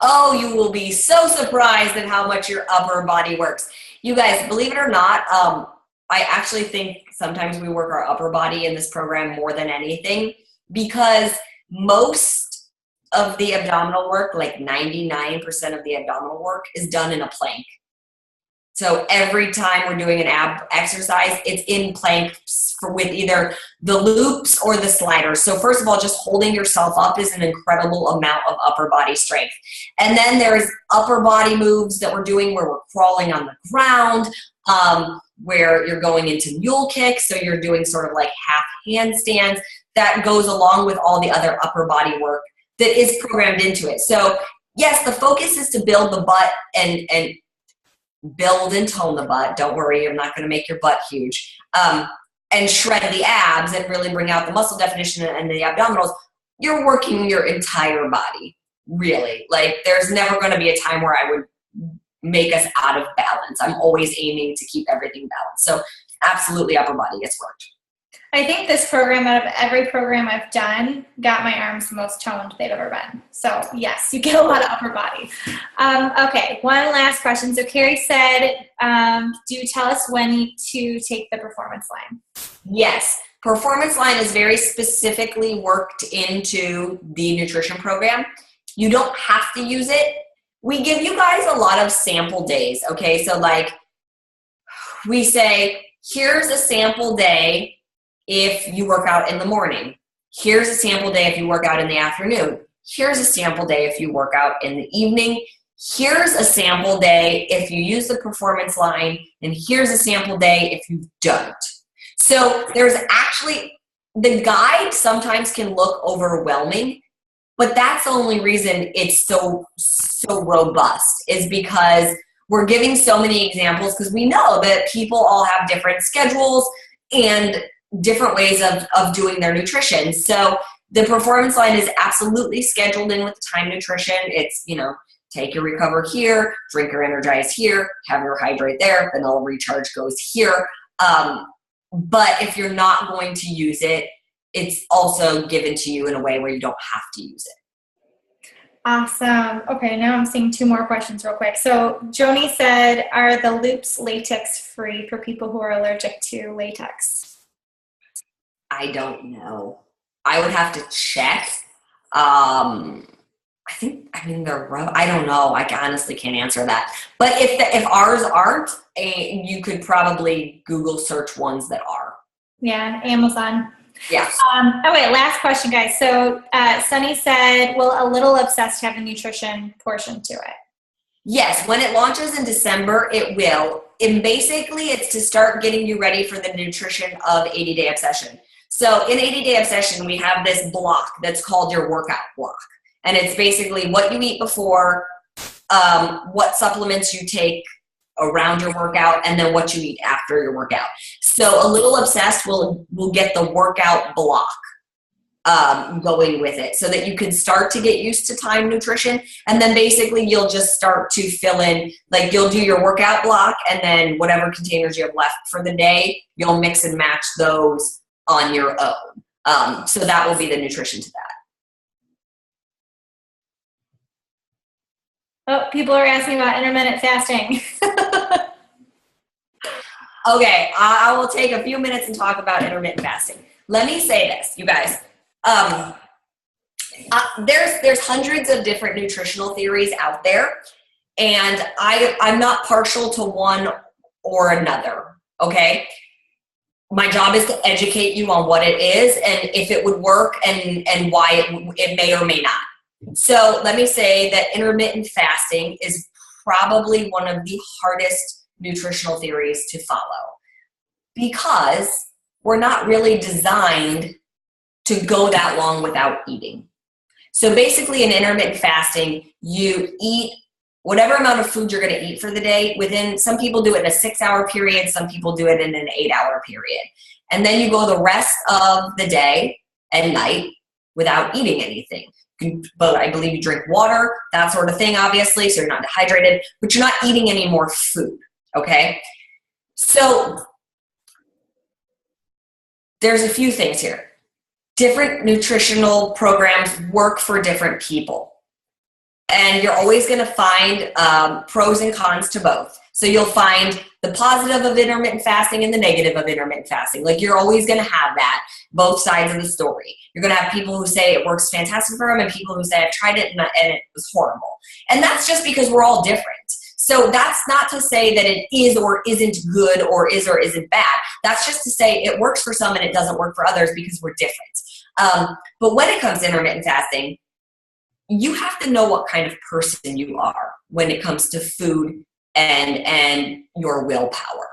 Oh, you will be so surprised at how much your upper body works. You guys, believe it or not, I actually think sometimes we work our upper body in this program more than anything, because most of the abdominal work, like 99% of the abdominal work, is done in a plank. So every time we're doing an ab exercise, it's in plank with either the loops or the sliders. So first of all, just holding yourself up is an incredible amount of upper body strength. And then there's upper body moves that we're doing where we're crawling on the ground, where you're going into mule kicks. So you're doing sort of like half handstands. That goes along with all the other upper body work that is programmed into it. So yes, the focus is to build the butt and build and tone the butt. Don't worry, I'm not going to make your butt huge. And shred the abs and really bring out the muscle definition and the abdominals. You're working your entire body, really. Like, there's never going to be a time where I would make us out of balance. I'm always aiming to keep everything balanced. So absolutely upper body gets worked. I think this program, out of every program I've done, got my arms the most toned they've ever been. So yes, you get a lot of upper body. Okay, one last question. So Carrie said, do you tell us when to take the performance line? Yes, performance line is very specifically worked into the nutrition program. You don't have to use it. We give you guys a lot of sample days, okay? So like we say, here's a sample day if you work out in the morning. Here's a sample day if you work out in the afternoon. Here's a sample day if you work out in the evening. Here's a sample day if you use the performance line, and here's a sample day if you don't. So there's actually, the guide sometimes can look overwhelming, but that's the only reason it's so robust, is because we're giving so many examples, because we know that people all have different schedules and different ways of doing their nutrition. So the performance line is absolutely scheduled in with time nutrition. It's, you know, take your recover here, drink your energize here, have your hydrate there, vanilla recharge goes here. But if you're not going to use it, it's also given to you in a way where you don't have to use it. Awesome. Okay, now I'm seeing two more questions real quick. So Joni said, are the loops latex free for people who are allergic to latex? I don't know. I would have to check. I mean, they're rough. I don't know. I honestly can't answer that. But if ours aren't, you could probably Google search ones that are. Yeah, Amazon. Yes. Okay, last question, guys. So Sunny said, will a little obsessed have a nutrition portion to it? Yes, when it launches in December, it will. And basically, it's to start getting you ready for the nutrition of 80-Day Obsession. So in 80-Day Obsession, we have this block that's called your workout block. And it's basically what you eat before, what supplements you take around your workout, and then what you eat after your workout. So a little obsessed will get the workout block going with it, so that you can start to get used to time nutrition. And then basically you'll just start to fill in, like you'll do your workout block, and then whatever containers you have left for the day, you'll mix and match those on your own. So that will be the nutrition to that. Oh, people are asking about intermittent fasting. Okay, I will take a few minutes and talk about intermittent fasting. Let me say this, you guys. There's hundreds of different nutritional theories out there, and I'm not partial to one or another, okay? My job is to educate you on what it is and if it would work and why it may or may not. So let me say that intermittent fasting is probably one of the hardest nutritional theories to follow, because we're not really designed to go that long without eating. So basically in intermittent fasting, you eat whatever amount of food you're going to eat for the day within, some people do it in a 6-hour period, some people do it in an 8-hour period. And then you go the rest of the day and night without eating anything. But I believe you drink water, that sort of thing, obviously, so you're not dehydrated, but you're not eating any more food, okay? So there's a few things here. Different nutritional programs work for different people. And you're always going to find pros and cons to both. So you'll find the positive of intermittent fasting and the negative of intermittent fasting. Like, you're always going to have that, both sides of the story. You're going to have people who say it works fantastic for them and people who say I've tried it and it was horrible. And that's just because we're all different. So that's not to say that it is or isn't good or isn't bad. That's just to say it works for some and it doesn't work for others because we're different. But when it comes to intermittent fasting, you have to know what kind of person you are when it comes to food and your willpower.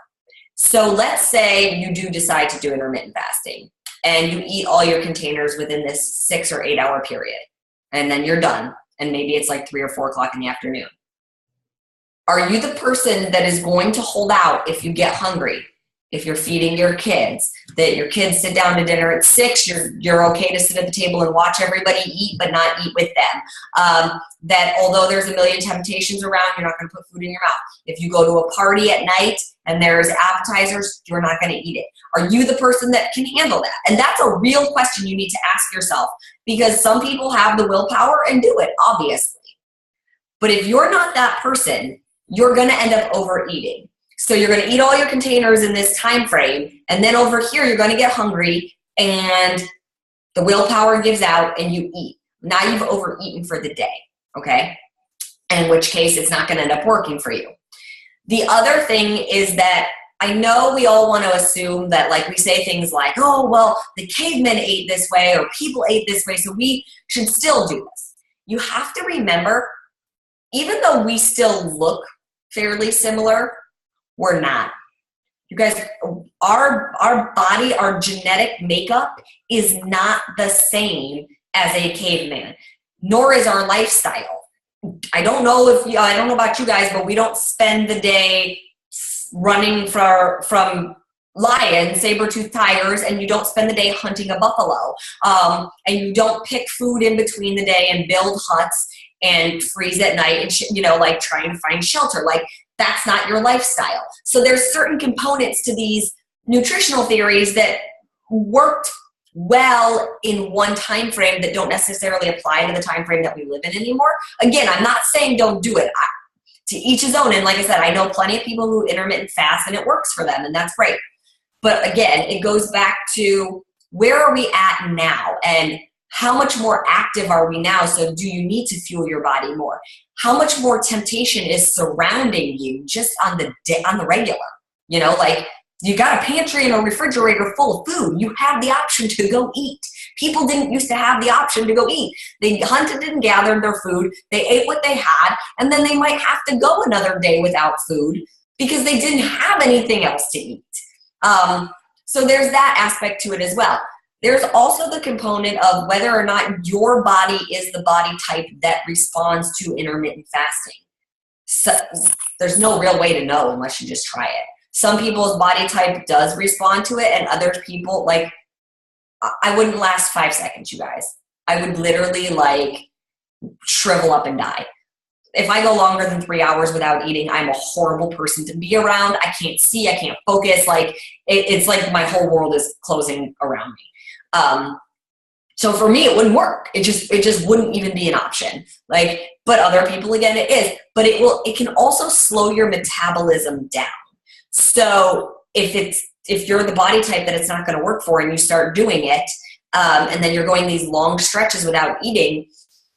So let's say you do decide to do intermittent fasting and you eat all your containers within this 6 or 8 hour period, and then you're done. And maybe it's like 3 or 4 o'clock in the afternoon. Are you the person that is going to hold out if you get hungry? If you're feeding your kids, that your kids sit down to dinner at 6, you're okay to sit at the table and watch everybody eat, but not eat with them. That although there's a million temptations around, you're not going to put food in your mouth. If you go to a party at night and there's appetizers, you're not going to eat it. Are you the person that can handle that? And that's a real question you need to ask yourself, because some people have the willpower and do it, obviously. But if you're not that person, you're going to end up overeating. So you're going to eat all your containers in this time frame, and then over here you're going to get hungry and the willpower gives out and you eat. Now you've overeaten for the day, okay? In which case it's not going to end up working for you. The other thing is that I know we all want to assume that, like, we say things like, oh, well, the cavemen ate this way or people ate this way, so we should still do this. You have to remember, even though we still look fairly similar, we're not. You guys, our body, our genetic makeup is not the same as a caveman, nor is our lifestyle. I don't know about you guys, but we don't spend the day running from lions, saber-toothed tigers, and you don't spend the day hunting a buffalo. And you don't pick food in between the day and build huts and freeze at night and, like, trying to find shelter. Like, that's not your lifestyle. So there's certain components to these nutritional theories that worked well in one time frame that don't necessarily apply to the time frame that we live in anymore. Again, I'm not saying don't do it. To each his own. And like I said, I know plenty of people who intermittent fast and it works for them, and that's great. But again, it goes back to, where are we at now? And how much more active are we now? So do you need to fuel your body more? How much more temptation is surrounding you just on the regular? Like, you got a pantry and a refrigerator full of food. You have the option to go eat. People didn't used to have the option to go eat. They hunted and gathered their food. They ate what they had, and then they might have to go another day without food because they didn't have anything else to eat. So there's that aspect to it as well. There's also the component of whether or not your body is the body type that responds to intermittent fasting. So there's no real way to know unless you just try it. Some people's body type does respond to it, and other people, like, I wouldn't last 5 seconds, you guys. I would literally, like, shrivel up and die. If I go longer than 3 hours without eating, I'm a horrible person to be around. I can't see, I can't focus. Like, it's like my whole world is closing around me. So for me, it wouldn't work. It just wouldn't even be an option. Like, but other people, again, it is. But it can also slow your metabolism down. So if you're the body type that it's not going to work for and you start doing it, and then you're going these long stretches without eating,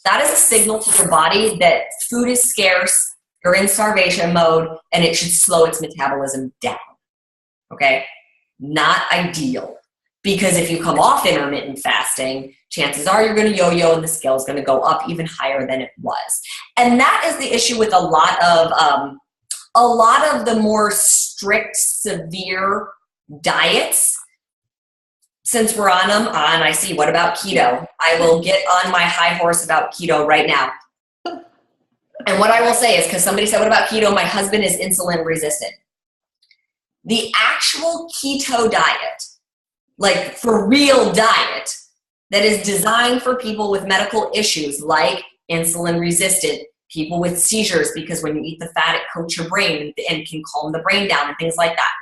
that is a signal to your body that food is scarce, you're in starvation mode, and it should slow its metabolism down. Okay? Not ideal. Because if you come off intermittent fasting, chances are you're going to yo-yo and the scale is going to go up even higher than it was. And that is the issue with a lot of the more strict, severe diets. Since we're on them, I see, what about keto? I will get on my high horse about keto right now. And what I will say is, because somebody said, what about keto? My husband is insulin resistant. The actual keto diet, like for real diet, that is designed for people with medical issues like insulin resistant, people with seizures, because when you eat the fat, it coats your brain and can calm the brain down and things like that.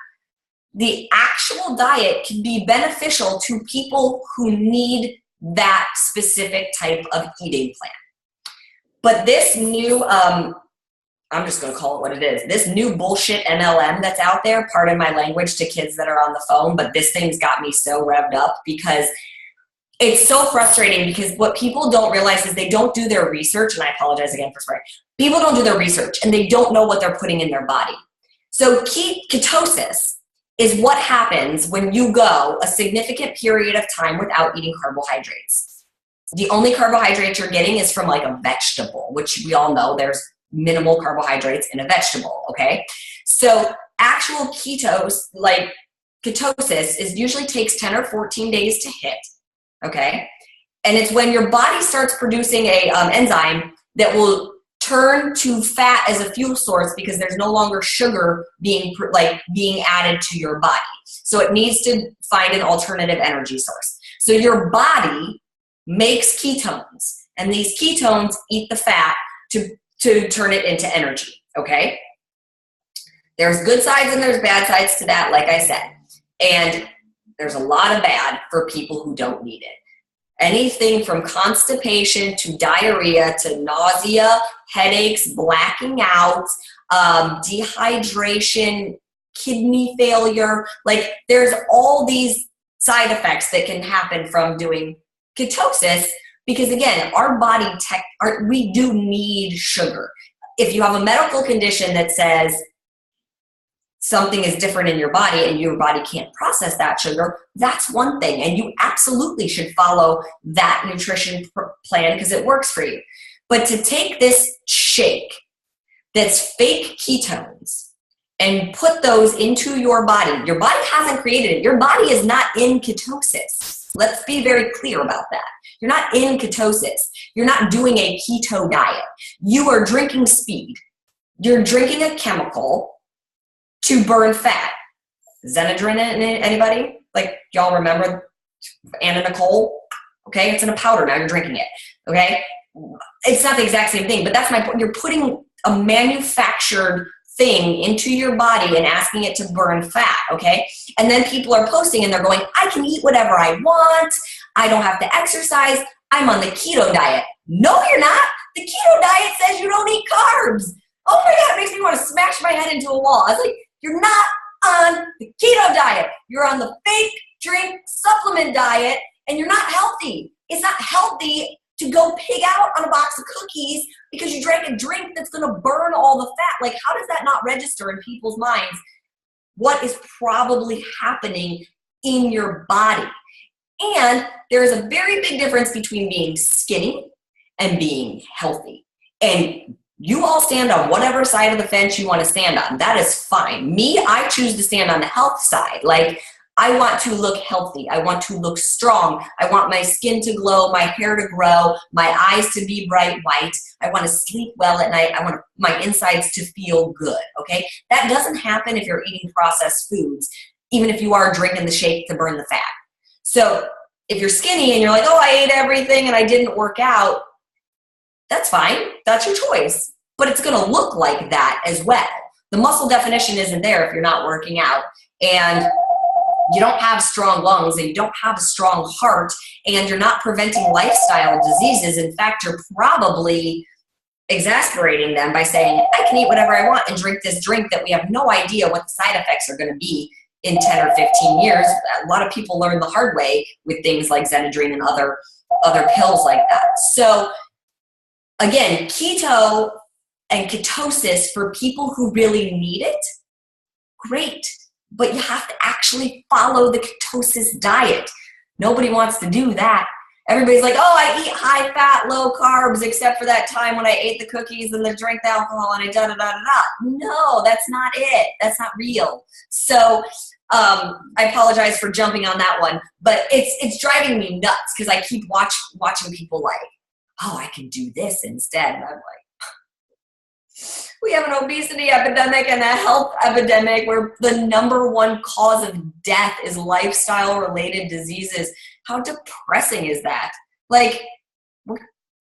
the actual diet can be beneficial to people who need that specific type of eating plan. But this new, I'm just going to call it what it is, this new bullshit MLM that's out there, pardon my language to kids that are on the phone, but this thing's got me so revved up because it's so frustrating, because what people don't realize is they don't do their research, and I apologize again for swearing. People don't do their research, and they don't know what they're putting in their body. So ketosis is what happens when you go a significant period of time without eating carbohydrates. The only carbohydrate you're getting is from like a vegetable, which we all know there's minimal carbohydrates in a vegetable, okay? So actual ketosis usually takes 10 or 14 days to hit, okay? And it's when your body starts producing a enzyme that will turn to fat as a fuel source, because there's no longer sugar being added to your body. So it needs to find an alternative energy source. So your body makes ketones, and these ketones eat the fat to turn it into energy, okay? There's good sides and there's bad sides to that, like I said. And there's a lot of bad for people who don't need it. Anything from constipation to diarrhea to nausea, headaches, blacking out, dehydration, kidney failure. Like, there's all these side effects that can happen from doing ketosis, because again, our body we do need sugar. If you have a medical condition that says something is different in your body and your body can't process that sugar, that's one thing. And you absolutely should follow that nutrition plan because it works for you. But to take this shake that's fake ketones and put those into your body hasn't created it. Your body is not in ketosis. Let's be very clear about that. You're not in ketosis. You're not doing a keto diet. You are drinking speed. You're drinking a chemical to burn fat. Xenadrin, anybody? Like, y'all remember Anna Nicole? Okay, it's in a powder, now you're drinking it, okay? It's not the exact same thing, but that's my point. You're putting a manufactured thing into your body and asking it to burn fat, okay? And then people are posting and they're going, I can eat whatever I want. I don't have to exercise. I'm on the keto diet. No, you're not. The keto diet says you don't eat carbs. Oh my God, it makes me want to smash my head into a wall. I was like, you're not on the keto diet. You're on the fake drink supplement diet, and you're not healthy. It's not healthy to go pig out on a box of cookies because you drank a drink that's going to burn all the fat. Like, how does that not register in people's minds what is probably happening in your body? And there is a very big difference between being skinny and being healthy. And you all stand on whatever side of the fence you want to stand on. That is fine. Me, I choose to stand on the health side. Like, I want to look healthy. I want to look strong. I want my skin to glow, my hair to grow, my eyes to be bright white. I want to sleep well at night. I want my insides to feel good, okay? That doesn't happen if you're eating processed foods, even if you are drinking the shake to burn the fat. So if you're skinny and you're like, oh, I ate everything and I didn't work out, that's fine. That's your choice. But it's going to look like that as well. The muscle definition isn't there if you're not working out. And you don't have strong lungs, and you don't have a strong heart, and you're not preventing lifestyle diseases. In fact, you're probably exasperating them by saying, I can eat whatever I want and drink this drink that we have no idea what the side effects are going to be in 10 or 15 years. A lot of people learn the hard way with things like Xenadrin and other pills like that. So again, keto and ketosis for people who really need it, great. But you have to actually follow the ketosis diet. Nobody wants to do that. Everybody's like, oh, I eat high fat, low carbs, except for that time when I ate the cookies and drank the alcohol and I da-da-da-da-da. No, that's not it. That's not real. So I apologize for jumping on that one, but it's driving me nuts because I keep watching people like, oh, I can do this instead. And I'm like, we have an obesity epidemic and a health epidemic where the number one cause of death is lifestyle-related diseases. How depressing is that? Like, we're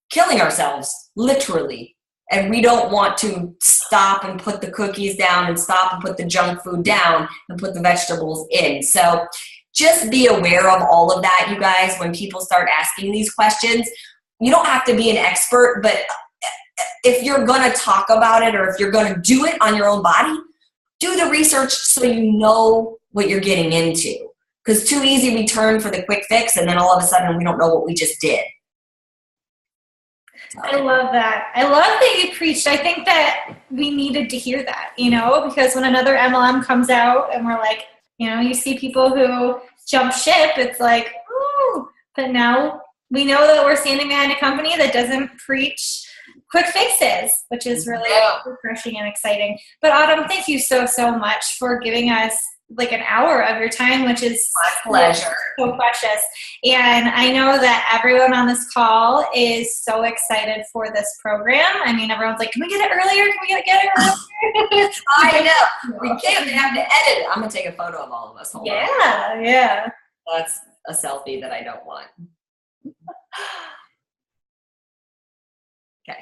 killing ourselves, literally. And we don't want to stop and put the cookies down and stop and put the junk food down and put the vegetables in. So just be aware of all of that, you guys, when people start asking these questions. You don't have to be an expert, but if you're going to talk about it or if you're going to do it on your own body, do the research so you know what you're getting into. Because too easy we turn for the quick fix and then all of a sudden we don't know what we just did. I love that. I love that you preached. I think that we needed to hear that, because when another MLM comes out and we're like, you see people who jump ship, it's like, ooh, but now we know that we're standing behind a company that doesn't preach quick fixes, which is really refreshing and exciting. But Autumn, thank you so, so much for giving us like an hour of your time, which is my pleasure. So precious. And I know that everyone on this call is so excited for this program. I mean, everyone's like, can we get it earlier? Can we get it earlier? I know. We can't have to edit it. I'm going to take a photo of all of us. Hold on. Yeah. That's a selfie that I don't want. Okay.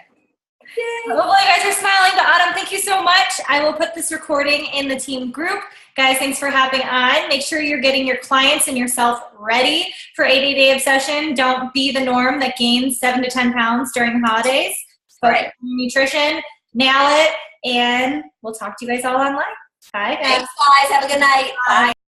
Hopefully you guys are smiling, but Autumn, thank you so much. I will put this recording in the team group. Guys, thanks for hopping on. Make sure you're getting your clients and yourself ready for 80-Day Obsession. Don't be the norm that gains 7 to 10 pounds during the holidays. Focus on nutrition, nail it, and we'll talk to you guys all online. Bye, guys. Thanks, guys. Have a good night. Bye.